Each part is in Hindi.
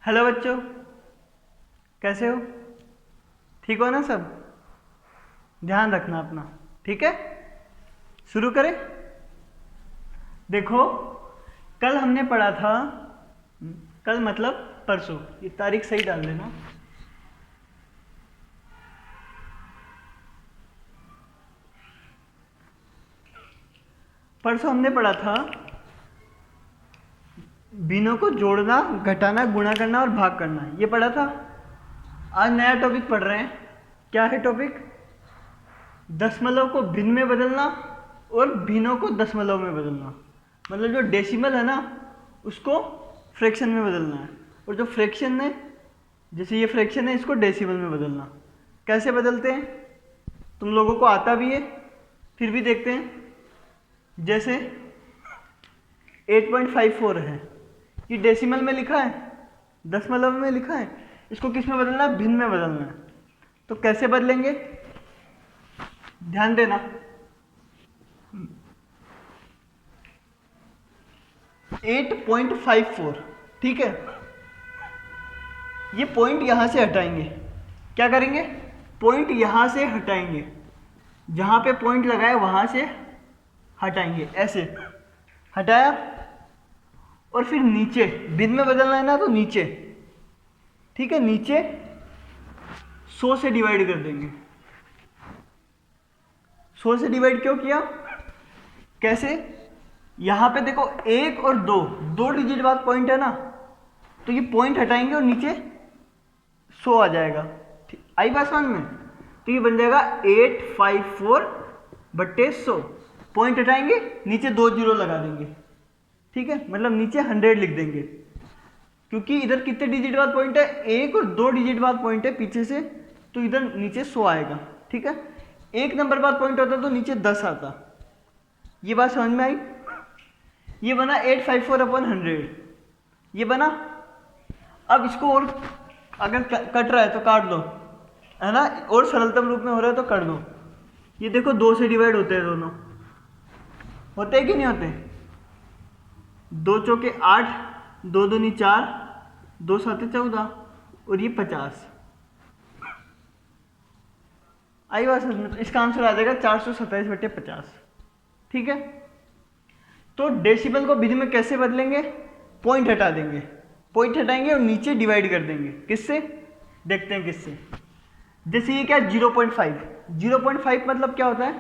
हेलो बच्चों, कैसे हो? ठीक हो ना सब? ध्यान रखना अपना, ठीक है? शुरू करें। देखो, कल हमने पढ़ा था, कल मतलब परसों, ये तारीख सही डाल देना। परसों हमने पढ़ा था भिन्नों को जोड़ना, घटाना, गुणा करना और भाग करना, ये पढ़ा था। आज नया टॉपिक पढ़ रहे हैं। क्या है टॉपिक? दशमलव को भिन्न में बदलना और भिन्नों को दशमलव में बदलना। मतलब जो डेसिमल है ना, उसको फ्रैक्शन में बदलना है, और जो फ्रैक्शन है, जैसे ये फ्रैक्शन है, इसको डेसिमल में बदलना। कैसे बदलते हैं तुम लोगों को आता भी है, फिर भी देखते हैं। जैसे 8.54 है, ये डेसिमल में लिखा है, दशमलव में लिखा है, इसको किस में बदलना है? भिन्न में बदलना है। तो कैसे बदलेंगे? ध्यान देना। 8.54, ठीक है? ये पॉइंट यहां से हटाएंगे। क्या करेंगे? पॉइंट यहां से हटाएंगे, जहां पे पॉइंट लगाए वहां से हटाएंगे, ऐसे हटाया। और फिर नीचे भिन्न में बदलना है ना, तो नीचे, ठीक है, नीचे 100 से डिवाइड कर देंगे। 100 से डिवाइड क्यों किया? कैसे? यहां पे देखो, एक और दो डिजिट बाद पॉइंट है ना, तो ये पॉइंट हटाएंगे और नीचे 100 आ जाएगा। आई बात समझ में? तो ये बन जाएगा 854/100। पॉइंट हटाएंगे, नीचे 2 जीरो लगा देंगे, ठीक है? मतलब नीचे 100 लिख देंगे, क्योंकि इधर कितने डिजिट बाद पॉइंट है? एक और 2 डिजिट बाद पॉइंट है पीछे से, तो इधर नीचे 100 आएगा, ठीक है? एक नंबर बाद पॉइंट होता तो नीचे 10 आता। ये बात समझ में आई? ये बना 854/100, ये बना। अब इसको और अगर कट रहा है तो काट दो, है ना? और सरलतम रूप में हो रहा है तो कर दो। ये देखो, 2 से डिवाइड होते हैं दोनों, होते हैं कि नहीं होते? 2 चौके 8, 2 दूनी 4, 2 साते 14, और ये 50। आई बात समझ में? तो इसका आंसर आ जाएगा 427/50, ठीक है? तो डेसिमल को भिन्न में कैसे बदलेंगे? पॉइंट हटा देंगे, पॉइंट हटाएंगे और नीचे डिवाइड कर देंगे। किससे? देखते हैं किससे। जैसे ये क्या? 0.5। 0.5 मतलब क्या होता है?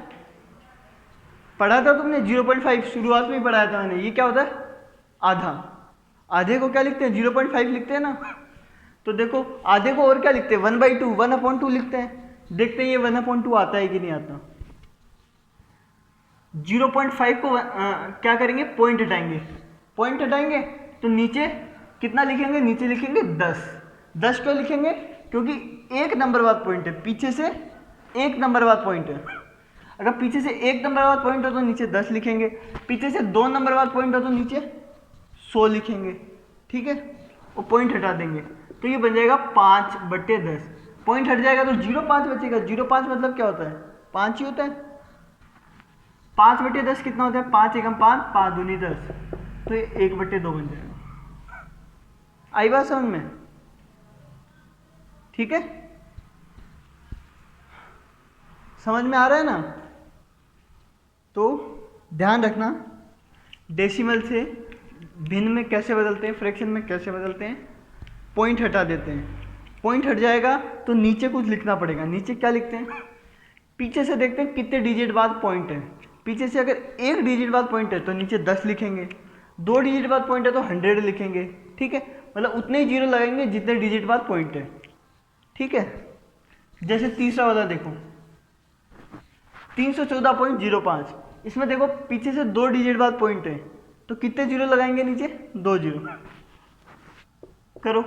पढ़ा था तुमने 0.5, शुरुआत में ही पढ़ाया था मैंने। ये क्या होता है? आधा। आधे को क्या लिखते हैं? 0.5 लिखते हैं ना। तो देखो, आधे को और क्या लिखते हैं? 1/2, 1/2 लिखते हैं। देखते हैं ये 1/2 आता है कि नहीं आता। 0.5 को क्या करेंगे? पॉइंट हटाएंगे। पॉइंट हटाएंगे तो नीचे कितना लिखेंगे? नीचे लिखेंगे 10। 10 क्यों लिखेंगे? क्योंकि एक नंबर बाद पॉइंट है, पीछे से एक नंबर बाद पॉइंट है। अगर पीछे से एक नंबर बाद पॉइंट हो तो नीचे 10 लिखेंगे, पीछे से 2 नंबर बाद पॉइंट हो तो नीचे 100 लिखेंगे, ठीक है? और पॉइंट हटा देंगे तो ये बन जाएगा 5/10। पॉइंट हट जाएगा तो 0.5 बचेगा। 0.5 मतलब क्या होता है? 5 ही होता है। 5/10 कितना होता है? 5 एकम 5, 5 दूनी 10, तो ये 1/2 बन जाएगा। आई बात समझ में? ठीक है, समझ में आ रहा है ना? तो ध्यान रखना, डेसिमल से भिन्न में कैसे बदलते हैं, फ्रैक्शन में कैसे बदलते हैं। पॉइंट हटा देते हैं, पॉइंट हट जाएगा तो नीचे कुछ लिखना पड़ेगा। नीचे क्या लिखते हैं? पीछे से देखते हैं कितने डिजिट बाद पॉइंट है। पीछे से अगर एक डिजिट बाद पॉइंट है तो नीचे 10 लिखेंगे, 2 डिजिट बाद पॉइंट है तो 100 लिखेंगे, ठीक है? मतलब उतने ही जीरो लगाएंगे जितने डिजिट बाद पॉइंट है, ठीक है? जैसे तीसरा वाला देखो, 314.05, इसमें देखो पीछे से 2 डिजिट बाद पॉइंट है, तो कितने जीरो लगाएंगे? नीचे 2 जीरो। करो,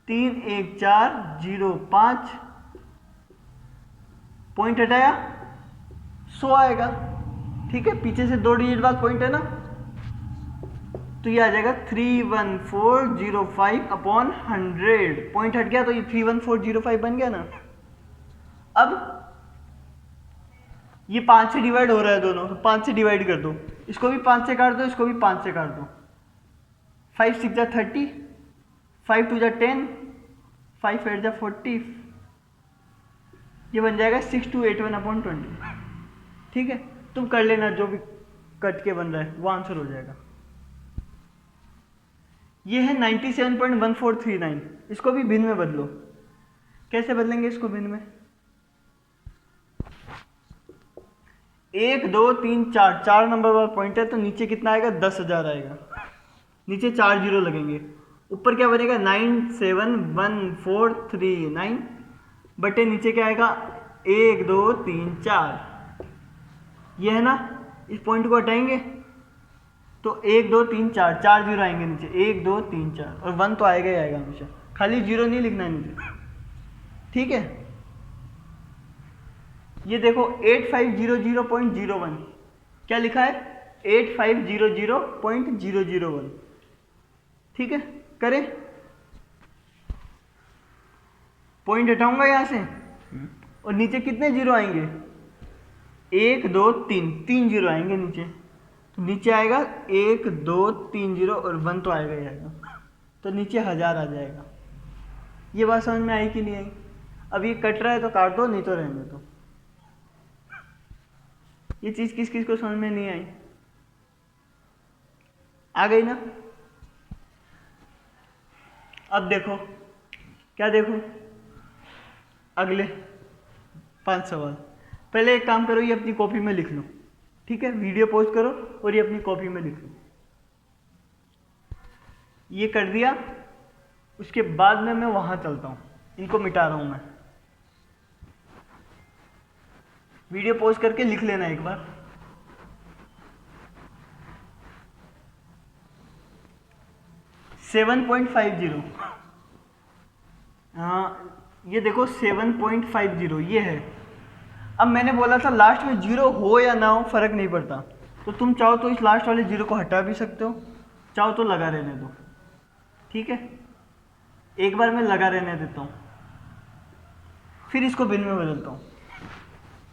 31405, पॉइंट हटाया, 100 आएगा, ठीक है? पीछे से 2 डिजिट बाद पॉइंट है ना, तो ये आ जाएगा 31405/100। पॉइंट हट गया तो ये 31405 बन गया ना। अब ये 5 से डिवाइड हो रहा है दोनों, तो 5 से डिवाइड कर दो, इसको भी 5 से काट दो, इसको भी 5 से काट दो। 5 6 जा 30, 5 2 जा 10, 5 8 जा 40, ये बन जाएगा 6281/20। ठीक है, तुम कर लेना जो भी कट के बन रहा है वो आंसर हो जाएगा। ये है 97.1439, इसको भी भिन्न में बदलो। कैसे बदलेंगे इसको भिन्न में? 1 2 3 4, 4 नंबर वाला पॉइंट है तो नीचे कितना आएगा? 10,000 आएगा। नीचे 4 जीरो लगेंगे, ऊपर क्या बनेगा? 971439 बटे नीचे क्या आएगा? 1 2 3 4, ये है ना। इस पॉइंट को हटाएंगे तो 1 2 3 4, 4 जीरो आएंगे नीचे, 1 2 3 4, और 1 तो आएगा ही आएगा हमेशा, खाली जीरो नहीं लिखना है नीचे। ठीक है, ये देखो 8500.01, क्या लिखा है? 8500.001। ठीक है, करें। पॉइंट हटाऊंगा यहां से और नीचे कितने जीरो आएंगे? 1 2 3, 3 जीरो आएंगे नीचे, तो नीचे आएगा 1 2 3 जीरो और 1 तो आएगा ही आएगा, तो नीचे 1000 आ जाएगा। ये बात समझ में आई कि नहीं आई? अब ये कट रहा है तो काट दो, नहीं तो रहने दो। ये चीज किस किस को समझ में नहीं आई? आ गई ना? अब देखो, क्या देखो? अगले 5 सवाल। पहले एक काम करो, ये अपनी कॉपी में लिख लो। ठीक है, वीडियो पॉज करो और ये अपनी कॉपी में लिख लो। ये कर दिया, उसके बाद में मैं वहां चलता हूं, इनको मिटा रहा हूं मैं। वीडियो पॉज करके लिख लेना एक बार। सेवन 7.50, हाँ ये देखो 7.50 ये है। अब मैंने बोला था लास्ट में जीरो हो या ना हो फर्क नहीं पड़ता, तो तुम चाहो तो इस लास्ट वाले जीरो को हटा भी सकते हो, चाहो तो लगा रहने दो। ठीक है, एक बार मैं लगा रहने देता हूँ, फिर इसको बिन में बदलता हूँ।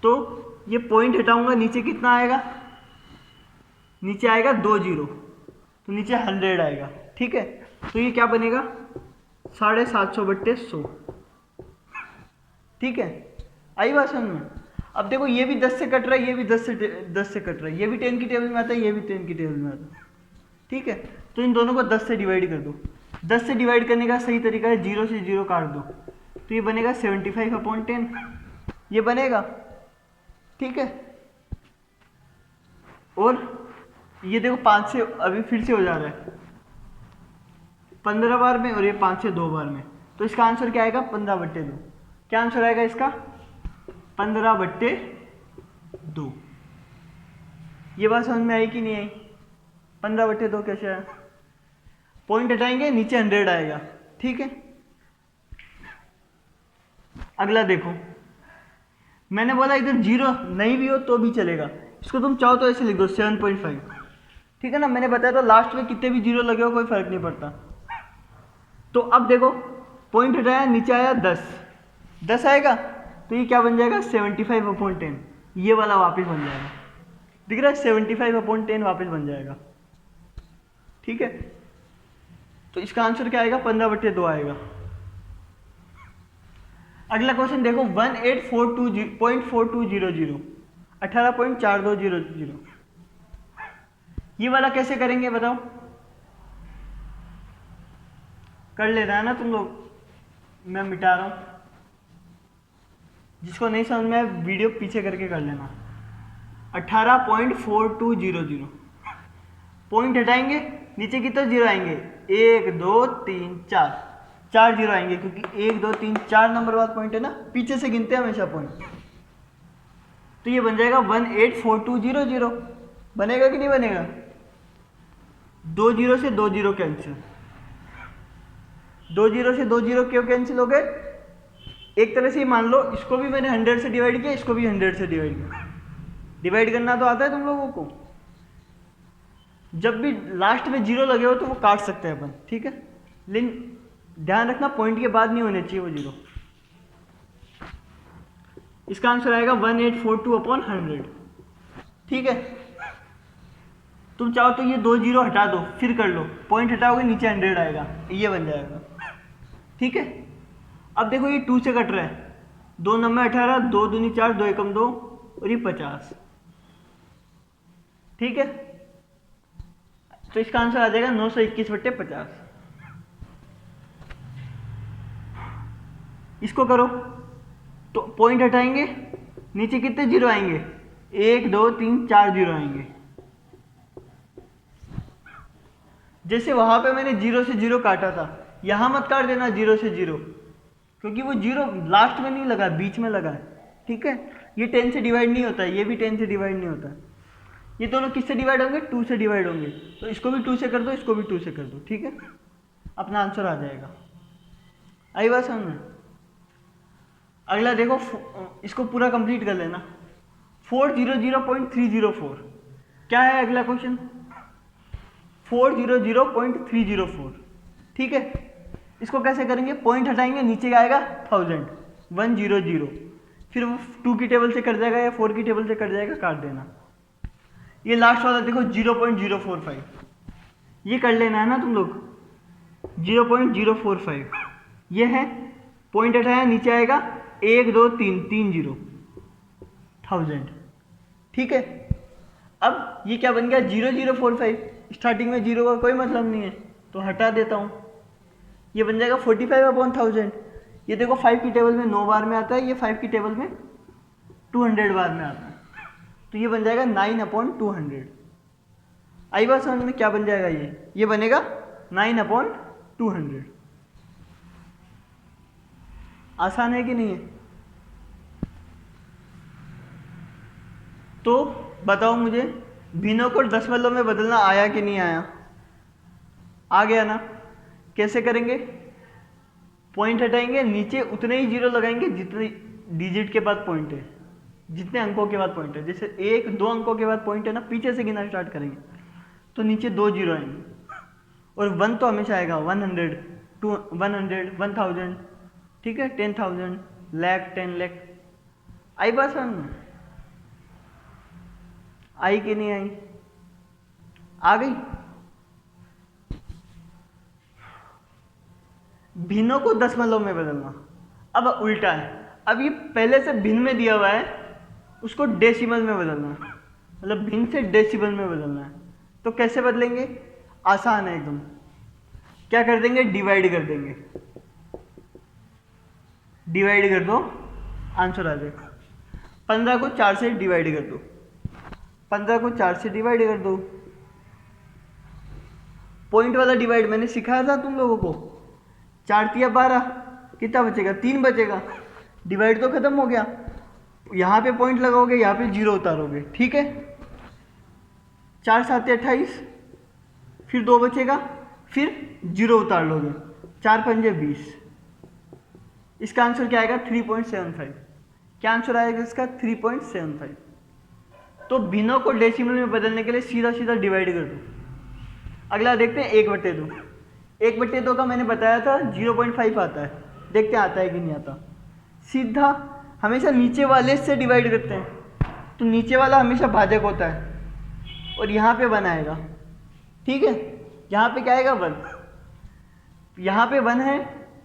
तो ये पॉइंट हटाऊंगा, नीचे कितना आएगा? नीचे आएगा 2 जीरो, तो नीचे 100 आएगा। ठीक है, तो ये क्या बनेगा? 750/100। ठीक है, आई बात समझ में? अब देखो ये भी 10 से कट रहा है, ये भी 10 से कट रहा है, ये भी 10 की टेबल में आता है, ये भी 10 की टेबल में आता है। ठीक है, तो इन दोनों को 10 से डिवाइड कर दो। 10 से डिवाइड करने का सही तरीका है 0 से 0 काट दो, तो ये बनेगा 75/10, ये बनेगा। ठीक है, और ये देखो 5 से अभी फिर से हो जा रहा है 15 बार में, और ये 5 से 2 बार में, तो इसका आंसर क्या आएगा? 15/2। क्या आंसर आएगा इसका? 15/2। ये बात समझ में आई कि नहीं आई? 15/2 कैसे आया? पॉइंट हटाएंगे, नीचे 100 आएगा। ठीक है, अगला देखो, मैंने बोला इधर जीरो नहीं भी हो तो भी चलेगा, इसको तुम चाहो तो ऐसे लिख दो 7.5। ठीक है ना, मैंने बताया था लास्ट में कितने भी जीरो लगे हो कोई फर्क नहीं पड़ता। तो अब देखो पॉइंट हटाया, नीचे आया 10 आएगा, तो ये क्या बन जाएगा? 75/10, ये वाला वापस बन जाएगा। दिख रहा है? 75/10 वापस बन जाएगा। ठीक है, तो इसका आंसर क्या आएगा? 15/2 आएगा। अगला क्वेश्चन देखो, 1842.4200, 18.4200, ये वाला कैसे करेंगे बताओ? कर लेना है ना तुम लोग, मैं मिटा रहा हूं। जिसको नहीं समझ में वीडियो पीछे करके कर लेना। 18.4200, पॉइंट हटाएंगे, नीचे कितने जीरो आएंगे? 1 2 3 4, 4 जीरो आएंगे, क्योंकि 1 2 3 4 नंबर वाला पॉइंट है ना, पीछे से गिनते हैं हमेशा पॉइंट। तो ये बन जाएगा 184200, बनेगा कि नहीं बनेगा? 2 जीरो से 2 जीरो कैंसिल, 2 जीरो से 2 जीरो क्यों कैंसिल हो गए? एक तरह से ही मान लो, इसको भी मैंने 100 से डिवाइड किया, इसको भी 100 से डिवाइड किया। डिवाइड करना तो आता है तुम लोगों को। जब भी लास्ट में जीरो लगे हो तो वो काट सकते हैं अपन। ठीक है, लेकिन ध्यान रखना पॉइंट के बाद नहीं होने चाहिए वो जीरो। इसका आंसर आएगा 1842/100। ठीक है, तुम चाहो तो ये 2 जीरो हटा दो, फिर कर लो, पॉइंट हटाओगे नीचे 100 आएगा, ये बन जाएगा। ठीक है। अब देखो ये 2 से कट रहा है, 2 नंबर 18, 2 दूनी 4, 2 एकम 2 और ये 50। ठीक है, तो इसका आंसर आ जाएगा 921/50। इसको करो तो पॉइंट हटाएंगे, नीचे कितने जीरो आएंगे, 1 2 3 4 जीरो आएंगे। जैसे वहां पे मैंने 0 से 0 काटा था, यहां मत काट देना 0 से 0, क्योंकि वो 0 लास्ट में नहीं लगा, बीच में लगा है। ठीक है, ये 10 से डिवाइड नहीं होता है, ये भी 10 से डिवाइड नहीं होता है। ये दोनों किससे डिवाइड होंगे, 2 से डिवाइड होंगे। तो इसको भी 2 से कर दो, इसको भी 2 से कर दो। ठीक है, अपना आंसर आ जाएगा। आई बात समझ में। अगला देखो, इसको पूरा कंप्लीट कर लेना। 400.304 क्या है अगला क्वेश्चन, 400.304। ठीक है, इसको कैसे करेंगे, पॉइंट हटाएंगे, नीचे आएगा 1000, 100, फिर वो 2 की टेबल से कट जाएगा या 4 की टेबल से कट जाएगा, काट देना। ये लास्ट वाला देखो 0.045, ये कर लेना है ना तुम लोग, 0.045 ये है। पॉइंट हटाया, नीचे आएगा 1 2 3 3 0, 1000। ठीक है, अब ये क्या बन गया, 0045। स्टार्टिंग में 0 का कोई मतलब नहीं है, तो हटा देता हूँ, ये बन जाएगा 45/1000। ये देखो 5 की टेबल में 9 बार में आता है, ये 5 की टेबल में 200 बार में आता है, तो ये बन जाएगा 9/200। आई बात समझ में, क्या बन जाएगा ये बनेगा 9/200। आसान है कि नहीं है। तो बताओ मुझे, भिन्नों को दशमलव में बदलना आया कि नहीं आया, आ गया ना। कैसे करेंगे, पॉइंट हटाएंगे, नीचे उतने ही जीरो लगाएंगे जितने डिजिट के बाद पॉइंट है, जितने अंकों के बाद पॉइंट है। जैसे 1 2 अंकों के बाद पॉइंट है ना, पीछे से गिनना स्टार्ट करेंगे तो नीचे 2 जीरो आएंगे, और 1 तो हमेशा आएगा, 100 2 100 1000। ठीक है, 10,000 लाख 10 लाख। आई बात समझ में, आई कि नहीं आई, आ गई। भिन्नों को दशमलव में बदलना। अब उल्टा है, अब ये पहले से भिन्न में दिया हुआ है, उसको डेसिमल में बदलना है, मतलब भिन्न से डेसिमल में बदलना है। तो कैसे बदलेंगे, आसान है एकदम। क्या कर देंगे, डिवाइड कर देंगे, डिवाइड कर दो, आंसर आ जाएगा। 15 को 4 से डिवाइड कर दो, 15 को 4 से डिवाइड कर दो। पॉइंट वाला डिवाइड मैंने सिखाया था तुम लोगों को, 4 तिया 12, कितना बचेगा, 3 बचेगा। डिवाइड तो खत्म हो गया, यहाँ पे पॉइंट लगाओगे, यहाँ पे जीरो उतारोगे। ठीक है, 4 7 28, फिर 2 बचेगा, फिर जीरो उतार लोगे, 4 5 20। इसका आंसर क्या आएगा, 3.75। क्या आंसर आएगा इसका, 3.75। तो भिन्नों को डेसिमल में बदलने के लिए सीधा सीधा डिवाइड कर दो। अगला देखते हैं 1/2। 1/2 का मैंने बताया था 0.5 आता है, देखते हैं आता है कि नहीं आता। सीधा हमेशा नीचे वाले से डिवाइड करते हैं, तो नीचे वाला हमेशा भाजक होता है, और यहाँ पे 1 आएगा। ठीक है, यहाँ पे क्या आएगा, 1। यहाँ पे 1 है,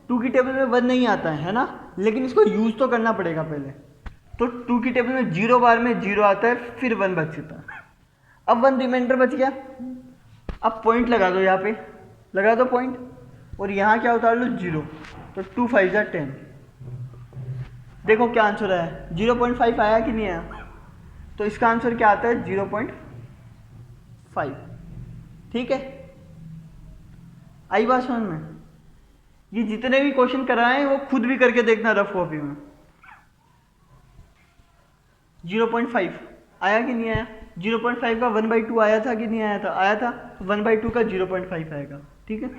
2 की टेबल में 1 नहीं आता है ना, लेकिन इसको यूज तो करना पड़ेगा पहले। तो 2 की टेबल में 0 बार में 0 आता है, फिर 1 बचता है। अब 1 रिमाइंडर बच गया। अब पॉइंट लगा दो, यहाँ पे लगा दो पॉइंट, और यहाँ क्या उतार लो, 0। तो 2 5 जा 10। देखो क्या आंसर आया, 0.5 आया कि नहीं आया। तो इसका आंसर क्या आता है, 0.5। ठीक है, आई बात समझ में। ये जितने भी क्वेश्चन कराए हैं वो खुद भी करके देखना रफ कॉपी में। 0.5 आया कि नहीं आया, 0.5 का 1/2 आया था कि नहीं आया था, आया था। तो 1/2 का 0.5 आएगा। ठीक है,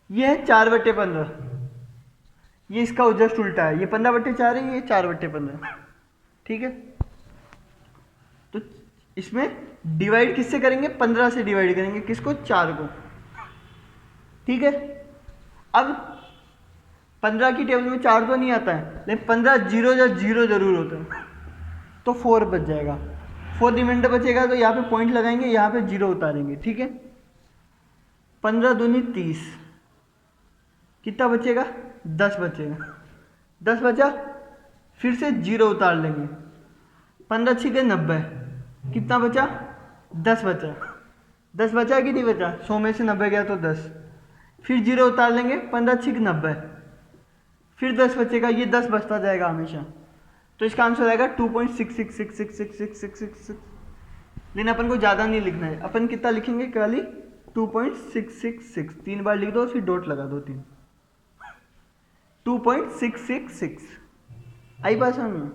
ये है 4/15, ये इसका जस्ट उल्टा है, ये 15/4 है, ये 4/15। ठीक है, तो इसमें डिवाइड किससे करेंगे, 15 से डिवाइड करेंगे, किसको, 4 को। ठीक है, अब 15 की टेबल में 4 तो नहीं आता है, लेकिन 15 0 या 0 जरूर होता है, तो 4 बच जाएगा। 4 रिमाइंडर बचेगा, तो यहाँ पे पॉइंट लगाएंगे, यहाँ पे 0 उतारेंगे। ठीक है, 15 दूनी 30, कितना बचेगा, 10 बचेगा, 10 बचा, फिर से 0 उतार लेंगे, 15 छिके 90, कितना बचा, 10 बचा, 10 बचा कि नहीं बचा, 100 में से 90 गया तो 10, फिर 0 उतार लेंगे, 15 छिक 90, फिर 10 बचेगा, ये 10 बचता जाएगा हमेशा। तो इसका आंसर आएगा 2.66666666, लेकिन अपन को ज़्यादा नहीं लिखना है, अपन कितना लिखेंगे खाली 2.666, 3 बार लिख दो, फिर डॉट लगा दो 3, 2.666। आई बात समझ,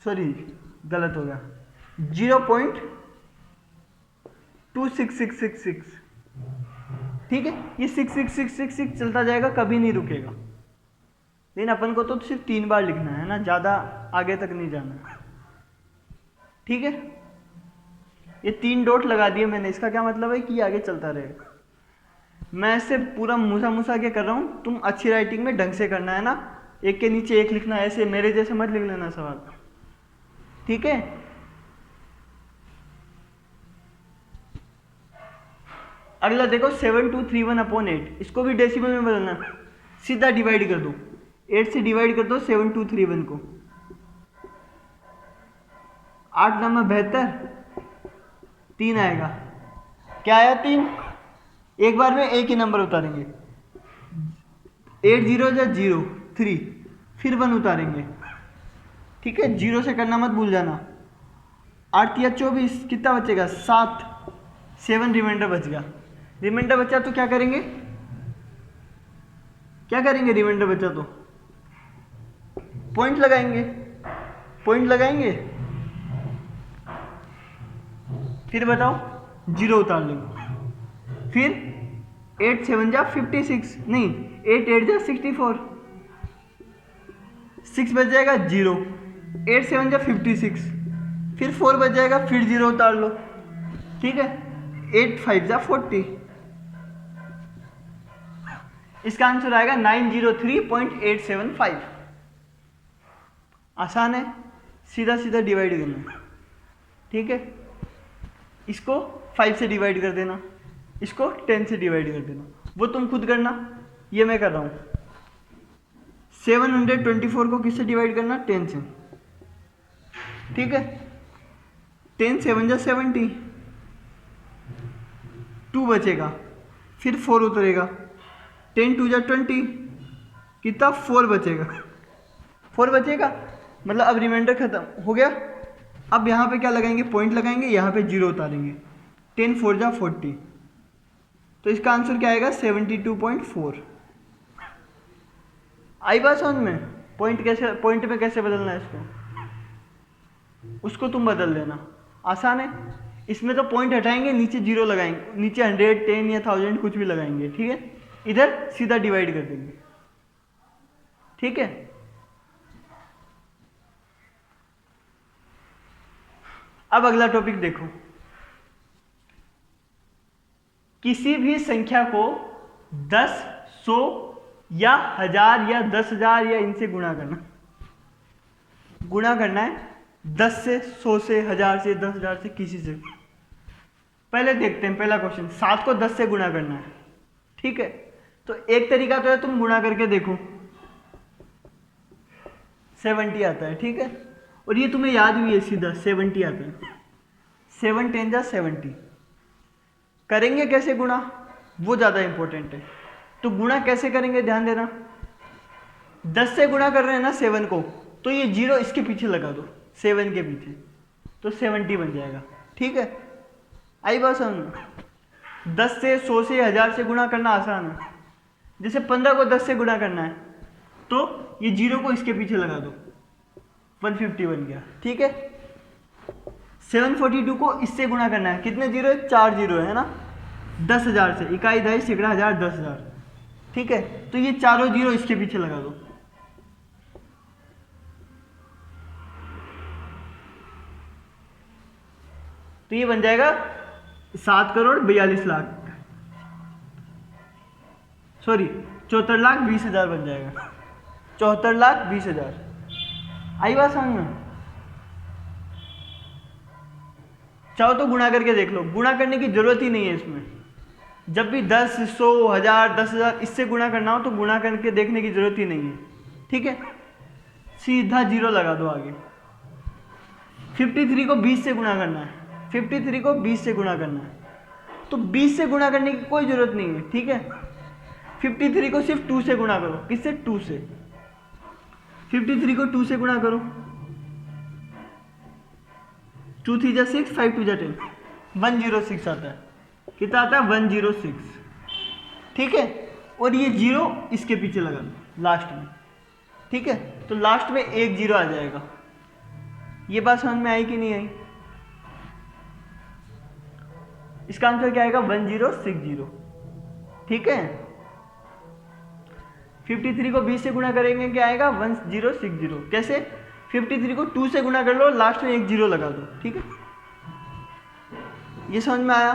सॉरी गलत हो गया, 0.26666, ठीक है। ये 66666 चलता जाएगा, कभी नहीं रुकेगा, लेकिन अपन को तो सिर्फ 3 बार लिखना है ना, ज़्यादा आगे तक नहीं जाना, ठीक है। ये 3 डॉट लगा दिए मैंने, इसका क्या मतलब है कि आगे चलता रहेगा। मैं इसे पूरा मूसा के कर रहा हूँ, तुम अच्छी राइटिंग में ढंग से करना है ना, एक के नीचे एक लिखना है, ऐसे मेरे जैसे मत लिख लेना सवाल, ठीक है। अगला देखो 7231/8, इसको भी डेसिमल में बदलना, सीधा डिवाइड कर दो, 8 से डिवाइड कर दो 7231 को, 8 9 72, 3 आएगा, क्या आया 3, एक बार में एक ही नंबर उतारेंगे, 8 0 या 0 3, फिर 1 उतारेंगे, ठीक है, 0 से करना मत भूल जाना, 8 या 24, कितना बचेगा 7, 7 रिमाइंडर बच गया, रिमाइंडर बचा तो क्या करेंगे, रिमाइंडर बचा तो पॉइंट लगाएंगे, फिर बताओ 0 उतार लेंगे, फिर 8 7 जा 56, नहीं 8 8 जा 64, 6 बच जाएगा 0, 8 7 जा 56, फिर 4 बच जाएगा, फिर 0 उतार लो, ठीक है, 8 5 जा 40, इसका आंसर आएगा 903.875। आसान है, सीधा सीधा डिवाइड करना, ठीक है। इसको 5 से डिवाइड कर देना, इसको 10 से डिवाइड कर देना, वो तुम खुद करना, ये मैं कर रहा हूँ। 724 को किससे डिवाइड करना, 10 से, ठीक है। 10 7 जा 70, 2 बचेगा, फिर 4 उतरेगा, 10 2 जा 20, कितना 4 बचेगा, 4 बचेगा, मतलब अब रिमाइंडर खत्म हो गया। अब यहाँ पे क्या लगाएंगे, पॉइंट लगाएंगे, यहाँ पे 0 उतारेंगे, 10 4 जा 40, तो इसका आंसर क्या आएगा 72.4। आई बात समझ में, पॉइंट में कैसे बदलना है इसको, उसको तुम बदल लेना, आसान है। इसमें तो पॉइंट हटाएंगे, नीचे 0 लगाएंगे, नीचे 100 10 या 1000 कुछ भी लगाएंगे, ठीक है। इधर सीधा डिवाइड कर देंगे, ठीक है। अब अगला टॉपिक देखो, किसी भी संख्या को 10 100 या 1000 या 10,000 या इनसे गुणा करना है, 10 से 100 से 1000 से 10,000 से किसी से। पहले देखते हैं पहला क्वेश्चन, 7 को 10 से गुणा करना है, ठीक है। तो एक तरीका तो है तुम गुणा करके देखो, 70 आता है, ठीक है, और ये तुम्हें याद भी है सीधा 70 आता है, 7 10 जा 70। करेंगे कैसे गुणा, वो ज़्यादा इंपॉर्टेंट है। तो गुणा कैसे करेंगे ध्यान देना, 10 से गुणा कर रहे हैं ना 7 को, तो ये 0 इसके पीछे लगा दो, 7 के पीछे, तो 70 बन जाएगा, ठीक है। आई बात समझ, 10 से 100 से 1000 से गुणा करना आसान है। जैसे 15 को 10 से गुणा करना है, तो ये 0 को इसके पीछे लगा दो, 150 बन गया, ठीक है। 742 को इससे गुणा करना है, कितने 0 है, 4 0 है ना, 10,000 से, इकाई दहाई सैकड़ा हजार 10,000, ठीक है। तो ये चारों 0 इसके पीछे लगा दो, तो ये बन जाएगा 7,42,00,000, सॉरी 74,20,000 बन जाएगा, 74,20,000। आई बात समझ में, चाहो तो गुणा करके देख लो, गुणा करने की जरूरत ही नहीं है इसमें, जब भी 10, 100, 1000, 10,000 इससे गुणा करना हो तो गुणा करके देखने की जरूरत ही नहीं है, ठीक है, सीधा जीरो लगा दो आगे। 53 को 20 से गुणा करना है, 53 को 20 से गुणा करना है, तो 20 से गुणा करने की कोई जरूरत नहीं है, ठीक है। 53 को सिर्फ 2 से गुणा करो, किससे? 2 से। 53 को 2 से गुणा करो, 2 3 जा 6, 5 2 जा 10, 106 आता है। कितना आता है? 106, ठीक है। और ये जीरो इसके पीछे लगा दो लास्ट में, ठीक है, तो लास्ट में एक जीरो आ जाएगा। ये बात समझ में आई कि नहीं आई? इसका आंसर क्या आएगा? 1060, ठीक है। 53 को 20 से गुणा करेंगे, क्या आएगा? 1060। कैसे? 53 को 2 से गुणा कर लो, लास्ट में एक जीरो लगा दो, ठीक है। ये समझ में आया?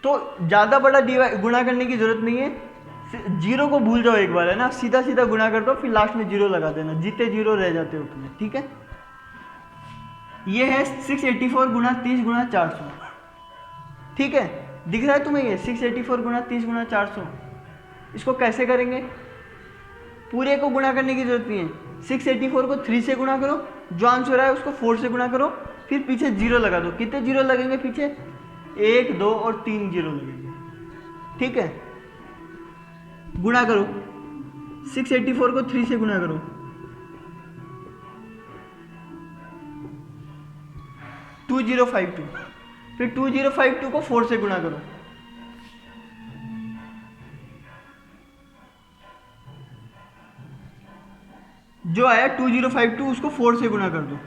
तो ज़्यादा बड़ा गुणा करने की जरूरत नहीं है, जीरो को भूल जाओ एक बार, है ना, सीधा सीधा गुणा कर दो, फिर लास्ट में जीरो लगा देना, जितने जीरो रह जाते हो उतने, ठीक है। ये है 684 गुणा 30 गुणा 400, ठीक है, दिख रहा है तुम्हें ये 684 गुणा 30 गुणा 400। इसको कैसे करेंगे? पूरे को गुणा करने की जरूरत नहीं है, 684 को 3 से गुणा करो, जो आंसर है उसको 4 से गुणा करो, फिर पीछे जीरो लगा दो। कितने जीरो लगेंगे पीछे? 1, 2 और 3 जीरो लगेंगे, ठीक है। गुणा करो, 684 को 3 से गुणा करो, 2052, फिर 2052 को 4 से गुणा करो, जो आया 2052 उसको 4 से गुणा कर दो,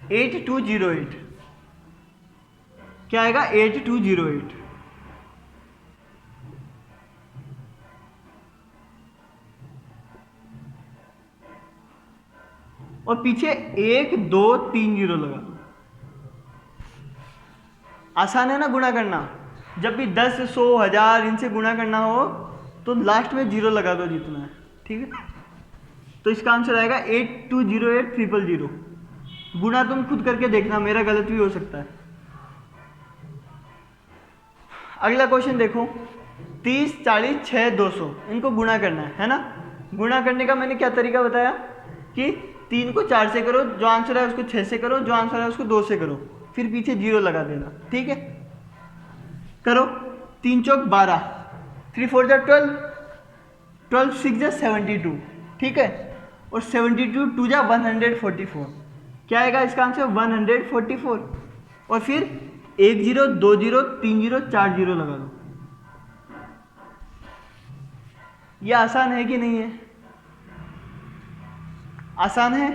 8208, क्या आएगा? 8208। और पीछे 1, 2, 3 जीरो लगा दो। आसान है ना गुणा करना? जब भी 10, 100, 1000 इनसे गुणा करना हो तो लास्ट में जीरो लगा दो जितना है, ठीक है। तो इसका आंसर आएगा 8208,000। गुणा तुम खुद करके देखना, मेरा गलत भी हो सकता है। अगला क्वेश्चन देखो, 30, 40, 6, 200, इनको गुणा करना है ना। गुणा करने का मैंने क्या तरीका बताया कि 3 को 4 से करो, जो आंसर है उसको 6 से करो, जो आंसर है उसको 2 से करो, फिर पीछे जीरो लगा देना, ठीक है। करो, 3 चौक 12, 3 4 जा 12, 12 6 जा 72, ठीक है, और 72 2 जा 144, क्या आएगा इसका आंसर? 144। और फिर 1 जीरो, 2 जीरो, 3 जीरो, 4 जीरो लगा दो। ये आसान है कि नहीं है? आसान है,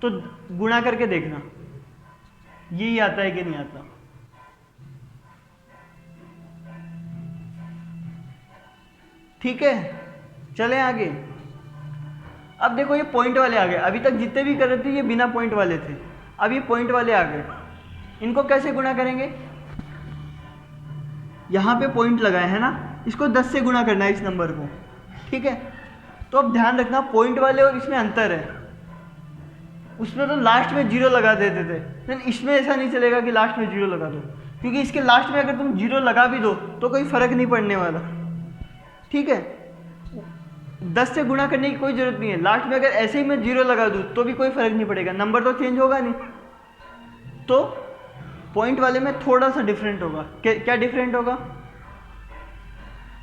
तो गुणा करके देखना यही आता है कि नहीं आता। ठीक है, चलें आगे। अब देखो ये पॉइंट वाले आ गए, अभी तक जितने भी कर रहे थे ये बिना पॉइंट वाले थे, अब ये पॉइंट वाले आ गए। इनको कैसे गुणा करेंगे? यहाँ पे पॉइंट लगाए है ना, इसको 10 से गुणा करना है इस नंबर को, ठीक है। तो अब ध्यान रखना, पॉइंट वाले और इसमें अंतर है। उसमें तो लास्ट में जीरो लगा देते थे, लेकिन इसमें ऐसा नहीं चलेगा कि लास्ट में जीरो लगा दो, क्योंकि इसके लास्ट में अगर तुम जीरो लगा भी दो तो कोई फर्क नहीं पड़ने वाला, ठीक है। 10 से गुणा करने की कोई जरूरत नहीं है, लास्ट में अगर ऐसे ही मैं जीरो लगा दूँ तो भी कोई फर्क नहीं पड़ेगा, नंबर तो चेंज होगा नहीं। तो पॉइंट वाले में थोड़ा सा डिफरेंट होगा। क्या डिफरेंट होगा?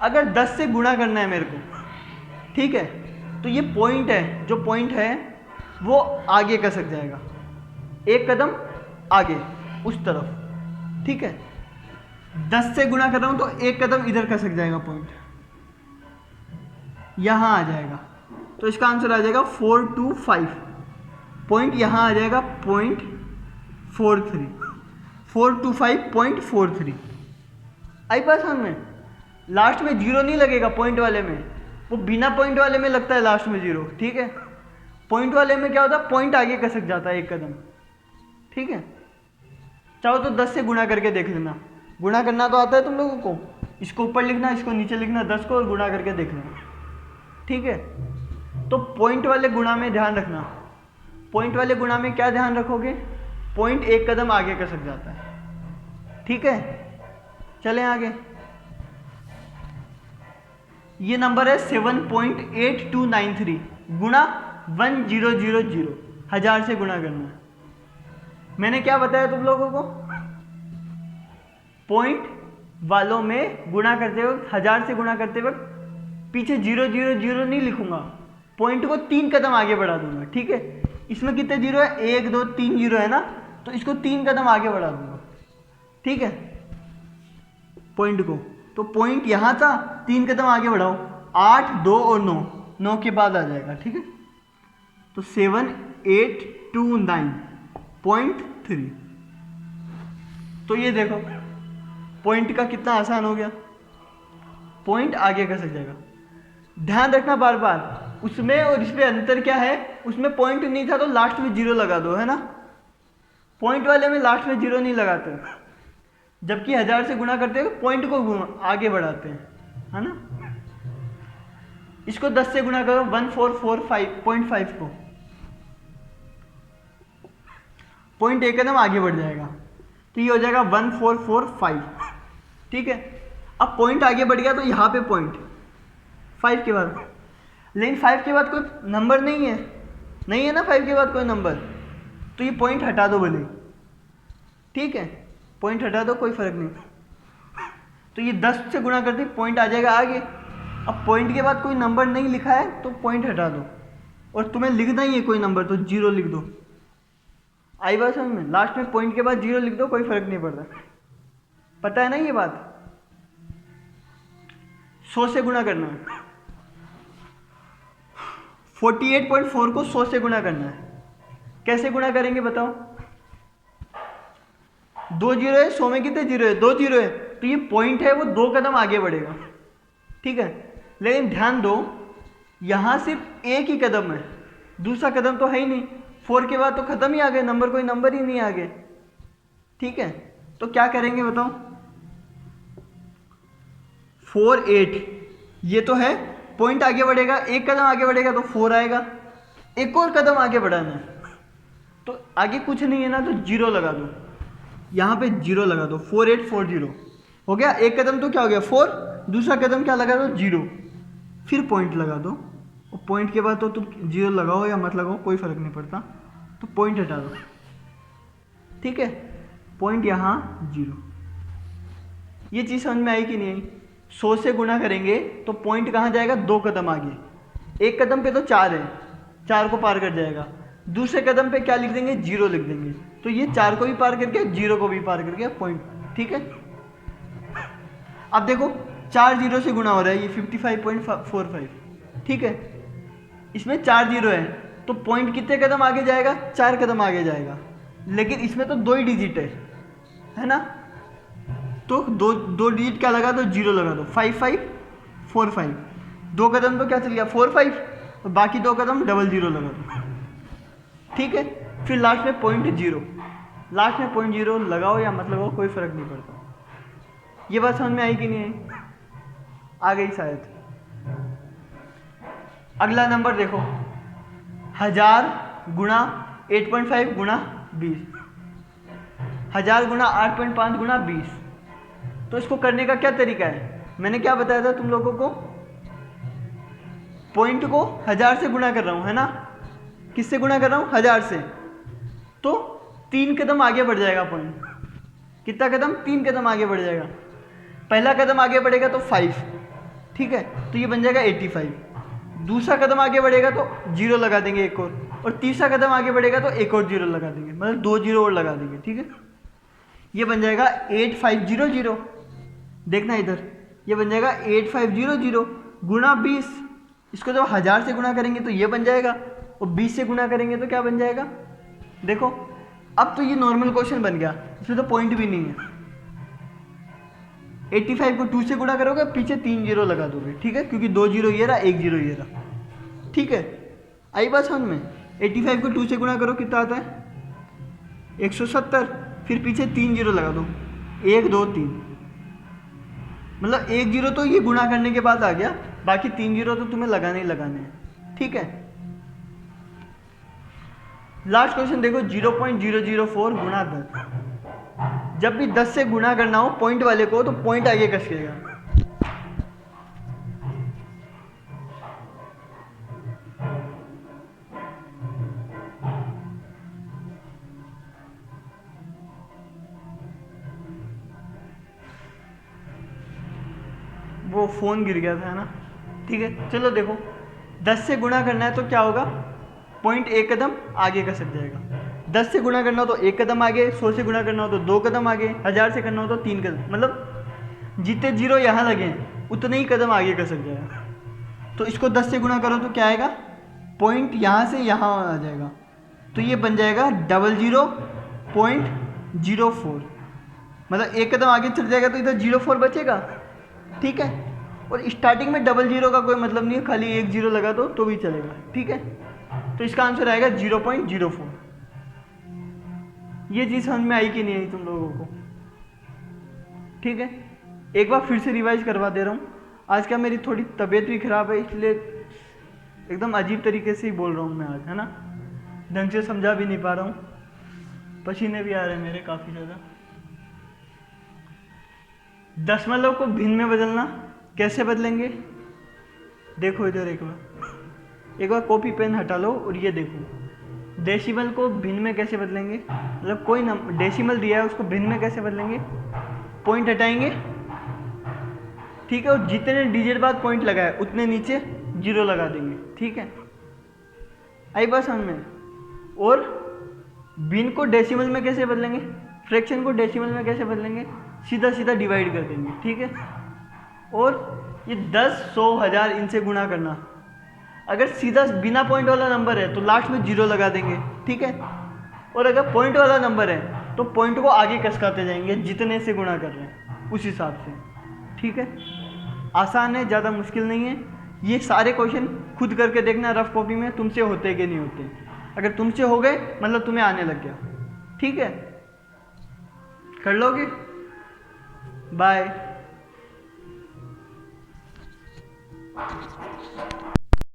अगर 10 से गुणा करना है मेरे को, ठीक है, तो ये पॉइंट है, जो पॉइंट है वो आगे खसक जाएगा, एक कदम आगे उस तरफ, ठीक है। 10 से गुणा कर रहा हूं तो एक कदम इधर खसक जाएगा, पॉइंट यहां आ जाएगा, तो इसका आंसर आ जाएगा 425। पॉइंट यहां आ जाएगा 0.43, 425.43। आई बात समझ में? लास्ट में जीरो नहीं लगेगा पॉइंट वाले में, वो बिना पॉइंट वाले में लगता है लास्ट में जीरो, ठीक है। पॉइंट वाले में क्या होता है? पॉइंट आगे खसक जाता है एक कदम, ठीक है। चाहो तो 10 से गुणा करके देख लेना, गुणा करना तो आता है तुम लोगों को, इसको ऊपर लिखना, इसको नीचे लिखना 10 को, और गुणा करके देख लेना, ठीक है। तो पॉइंट वाले गुणा में ध्यान रखना, पॉइंट वाले गुणा में क्या ध्यान रखोगे पॉइंट एक कदम आगे खसक जाता है। ठीक है, चलें आगे। ये नंबर है 7.8293 गुणा 1000, 1000 से गुणा करना है। मैंने क्या बताया तुम लोगों को, पॉइंट वालों में गुणा करते वक्त, 1000 से गुणा करते वक्त पीछे 000 नहीं लिखूंगा, पॉइंट को 3 कदम आगे बढ़ा दूंगा। ठीक है, इसमें कितने जीरो है, 1 2 3 जीरो है ना, तो इसको 3 कदम आगे बढ़ा दूंगा। ठीक है, पॉइंट को, तो पॉइंट यहां था, 3 कदम आगे बढ़ाओ, 8 2 और 9 के बाद आ जाएगा। ठीक है, तो 7829.3। तो ये देखो पॉइंट का कितना आसान हो गया, पॉइंट आगे खसक जाएगा। ध्यान रखना बार बार, उसमें और इसमें अंतर क्या है, उसमें पॉइंट नहीं था तो लास्ट में जीरो लगा दो, है ना। पॉइंट वाले में लास्ट में जीरो नहीं लगाते, जबकि 1000 से गुणा करते हैं पॉइंट को आगे बढ़ाते हैं, है ना। इसको 10 से गुणा करो 1445.5 को, पॉइंट एक कदम आगे बढ़ जाएगा, तो ये हो जाएगा 1445। ठीक है, अब पॉइंट आगे बढ़ गया तो यहाँ पे पॉइंट 5 के बाद, लेकिन 5 के बाद कोई नंबर नहीं है, नहीं है ना 5 के बाद कोई नंबर, तो ये पॉइंट हटा दो भले। ठीक है, पॉइंट हटा दो, कोई फर्क नहीं। तो ये 10 से गुणा करते पॉइंट आ जाएगा आगे। अब पॉइंट के बाद कोई नंबर नहीं लिखा है तो पॉइंट हटा दो, और तुम्हें लिखना ही है कोई नंबर तो 0 लिख दो। आई बात समझ में, लास्ट में पॉइंट के बाद 0 लिख दो, कोई फर्क नहीं पड़ता। पता है ना ये बात। 100 से गुणा करना है, 48.4 को 100 से गुणा करना है। कैसे गुणा करेंगे बताओ, 2 जीरो है, 100 में कितने जीरो है, 2 जीरो है, तो ये पॉइंट है वो 2 कदम आगे बढ़ेगा। ठीक है, लेकिन ध्यान दो यहां सिर्फ एक ही कदम है, दूसरा कदम तो है ही नहीं, 4 के बाद तो खत्म ही आ गए नंबर, कोई नंबर ही नहीं आगे। ठीक है, तो क्या करेंगे बताओ, 4 8, ये तो है, पॉइंट आगे बढ़ेगा, एक कदम आगे बढ़ेगा तो 4 आएगा, एक और कदम आगे बढ़ाना है, तो आगे कुछ नहीं है ना, तो 0 लगा दो, यहाँ पे 0 लगा दो, 4840 हो गया। एक कदम तो क्या हो गया 4, दूसरा कदम क्या लगा दो 0, फिर पॉइंट लगा दो, और पॉइंट के बाद तो तुम 0 लगाओ या मत लगाओ कोई फर्क नहीं पड़ता, तो पॉइंट हटा दो। ठीक है, पॉइंट यहाँ 0। ये चीज़ समझ में आई कि नहीं आई। 100 से गुणा करेंगे तो पॉइंट कहाँ जाएगा, 2 कदम आगे, एक कदम पे तो 4 है, 4 को पार कर जाएगा, दूसरे कदम पे क्या लिख देंगे 0 लिख देंगे, तो ये 4 को भी पार करके 0 को भी पार करके पॉइंट। ठीक है, अब देखो 4 जीरो से गुणा हो रहा है, ये 55.45। ठीक है, इसमें 4 जीरो है तो पॉइंट कितने कदम आगे जाएगा, 4 कदम आगे जाएगा, लेकिन इसमें तो 2 ही डिजिट है ना, तो दो डिजिट क्या लगा दो, 0 लगा दो, 5545, 2 कदम तो क्या चल गया 45, और बाकी 2 कदम 00 लगा दो। ठीक है, फिर लास्ट में पॉइंट 0, लास्ट में पॉइंट 0 लगाओ या मत लगाओ कोई फर्क नहीं पड़ता। ये बात समझ में आई कि नहीं आई, आ गई शायद। अगला नंबर देखो, 1000 गुणा 8.5 गुणा 20, 1000 गुणा 8.5 गुणा 20। तो इसको करने का क्या तरीका है, मैंने क्या बताया था तुम लोगों को, पॉइंट को 1000 से गुणा कर रहा हूं, है ना, किससे गुणा कर रहा हूं 1000 से, तो 3 कदम आगे बढ़ जाएगा पॉइंट। कितना कदम, 3 कदम आगे बढ़ जाएगा। पहला कदम आगे बढ़ेगा तो 5, ठीक है, तो ये बन जाएगा 85। दूसरा कदम आगे बढ़ेगा तो 0 लगा देंगे एक और तीसरा कदम आगे बढ़ेगा तो एक और 0 लगा देंगे, मतलब 2 0 और लगा देंगे। ठीक है, ये बन जाएगा 8500। देखना इधर, ये बन जाएगा 8500 गुणा 20। इसको जब 1000 से गुणा करेंगे तो ये बन जाएगा, और 20 से गुणा करेंगे तो क्या बन जाएगा। देखो अब तो ये नॉर्मल क्वेश्चन बन गया, इसमें तो पॉइंट भी नहीं है। 85 को 2 से गुणा करोगे, पीछे 3 0 लगा दोगे, ठीक है, क्योंकि 2 0 ये रहा, 1 0 ये रहा। ठीक है, आई बात समझ में। 85 को 2 से गुणा करो कितना आता है 170, फिर पीछे 3 0 लगा दो, 1 2 3, मतलब 1 0 तो ये गुणा करने के बाद आ गया, बाकी 3 0 तो तुम्हें लगाने ही लगाने हैं। ठीक है, लास्ट क्वेश्चन देखो, 0.004 गुणा 10। जब भी 10 से गुणा करना हो पॉइंट वाले को तो पॉइंट आगे कसेगा। वो फोन गिर गया था ना, ठीक है। चलो देखो, 10 से गुणा करना है तो क्या होगा, पॉइंट एक कदम आगे का सक जाएगा। 10 से गुणा करना हो तो एक कदम आगे, 100 से गुणा करना हो तो 2 कदम आगे, 1000 से करना हो तो 3 कदम, मतलब जितने जीरो यहाँ लगे हैं उतने ही कदम आगे का सक जाएगा। तो इसको 10 से गुणा करो तो क्या आएगा, पॉइंट यहाँ से यहाँ आ जाएगा, तो ये बन जाएगा 00.04, मतलब एक कदम आगे चल जाएगा तो इधर 04 बचेगा, ठीक है। और स्टार्टिंग में 00 का कोई मतलब नहीं है, खाली एक जीरो लगा दो तो भी चलेगा, ठीक है। तो इसका आंसर आएगा 0.04। ये चीज़ समझ में आई कि नहीं आई तुम लोगों को, ठीक है। एक बार फिर से रिवाइज करवा दे रहा हूँ। आज क्या मेरी थोड़ी तबीयत भी खराब है, इसलिए एकदम अजीब तरीके से ही बोल रहा हूँ मैं आज, है ना। ढंग से समझा भी नहीं पा रहा हूँ, पसीने भी आ रहे हैं मेरे काफ़ी ज़्यादा। दशमलव को भिन्न में बदलना कैसे बदलेंगे, देखो इधर एक बार कॉपी पेन हटा लो और ये देखो, डेसिमल को भिन्न में कैसे बदलेंगे, मतलब कोई डेसिमल दिया है उसको भिन्न में कैसे बदलेंगे, पॉइंट हटाएंगे, ठीक है, और जितने डिजिट बाद पॉइंट लगाए उतने नीचे जीरो लगा देंगे, ठीक है। आई बात समझ में। और भिन्न को डेसिमल में कैसे बदलेंगे, फ्रैक्शन को डेसिमल में कैसे बदलेंगे, सीधा सीधा डिवाइड कर देंगे, ठीक है। और ये 10, 100, 1000 इनसे गुणा करना, अगर सीधा बिना पॉइंट वाला नंबर है तो लास्ट में जीरो लगा देंगे, ठीक है। और अगर पॉइंट वाला नंबर है तो पॉइंट को आगे कसकाते जाएंगे जितने से गुणा कर रहे हैं उस हिसाब से, ठीक है। आसान है, ज़्यादा मुश्किल नहीं है। ये सारे क्वेश्चन खुद करके देखना रफ कॉपी में, तुमसे होते कि नहीं होते। अगर तुमसे हो गए मतलब तुम्हें आने लग गया, ठीक है, कर लोगे। बाय।